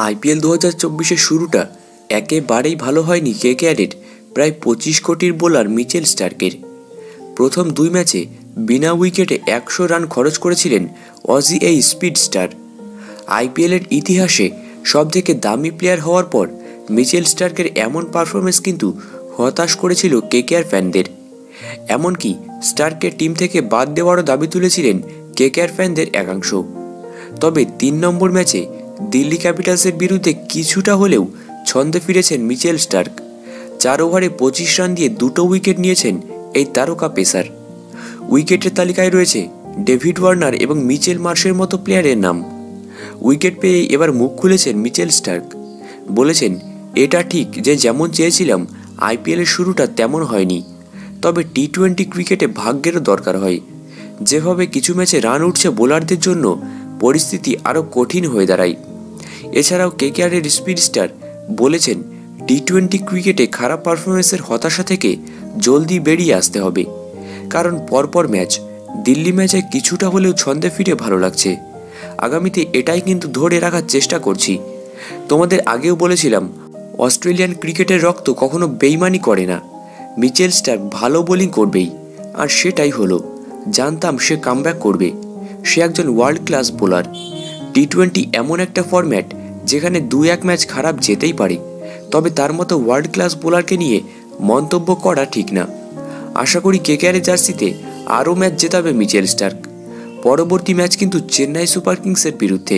IPL 2024-এর শুরুটা একেবারেই ভালো হয়নি কেকেআরের প্রায় 25 কোটির বোলার মিচেল স্টার্কের। প্রথম 2 ম্যাচে বিনা উইকেটে 100 রান খরচ করেছিলেন অজি এই স্পিড স্টার। আইপিএলের ইতিহাসে সবথেকে দামি প্লেয়ার হওয়ার পর মিচেল স্টার্কের এমন পারফরমেন্স কিন্তু হতাশ করেছিল কেকেআর ফ্যানদের। এমনকি স্টার্কের টিম থেকে বাদ দেওয়ারও দাবি তুলেছিলেন কেকেআর ফ্যানদের একাংশ। তবে 3 নম্বর ম্যাচে দিল্লি ক্যাপিটালসের বিরুদ্ধে কিছুটা হলেও ছন্দে ফিরেছেন মিচেল স্টার্ক। 4 ওভারে 25 রান দিয়ে 2টো উইকেট নিয়েছেন এই তারকা পেসার। উইকেটের তালিকায় রয়েছে ডেভিড ওয়ার্নার এবং মিচেল মার্শের মতো প্লেয়ারের নাম। উইকেট পেয়ে এবার মুখ খুলেছেন মিচেল স্টার্ক। বলেছেন, এটা ঠিক যে যেমন চেয়েছিলাম আইপিএলের শুরুটা তেমন হয়নি, তবে টি-20 ক্রিকেটে ভাগ্যেরও দরকার হয়। যেভাবে কিছু ম্যাচে রান উঠছে বোলারদের জন্য পরিস্থিতি আরও কঠিন হয়ে দাঁড়ায়। এছাড়াও কেকেআরের স্পিড স্টার বলেছেন, টি-20 ক্রিকেটে খারাপ পারফরমেন্সের হতাশা থেকে জলদি বেরিয়ে আসতে হবে, কারণ পরপর ম্যাচ দিল্লি ম্যাচে কিছুটা হলেও ছন্দে ফিরে ভালো লাগছে। আগামীতে এটাই কিন্তু ধরে রাখার চেষ্টা করছি। তোমাদের আগেও বলেছিলাম অস্ট্রেলিয়ান ক্রিকেটের রক্ত কখনো বেইমানি করে না। মিচেল স্টার্ক ভালো বোলিং করবেই, আর সেটাই হলো। জানতাম সে কামব্যাক করবে। সে একজন ওয়ার্ল্ড ক্লাস বোলার। টি-20 এমন একটা ফরম্যাট যেখানে 2-1 ম্যাচ খারাপ যেতেই পারে, তবে তার মতো ওয়ার্ল্ড ক্লাস বোলারকে নিয়ে মন্তব্য করা ঠিক না। আশা করি কেকেআরের জার্সিতে আরও ম্যাচ জেতাবে মিচেল স্টার্ক। পরবর্তী ম্যাচ কিন্তু চেন্নাই সুপার কিংসের বিরুদ্ধে।